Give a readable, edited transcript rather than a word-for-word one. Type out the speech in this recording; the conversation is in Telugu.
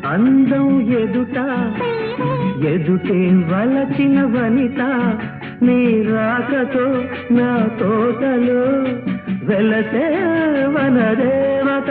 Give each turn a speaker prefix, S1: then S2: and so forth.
S1: అందం ఎదుట ఎదుటే వలచిన వనిత నీ రాకతో నా తోటలో వెలసే వనదేవత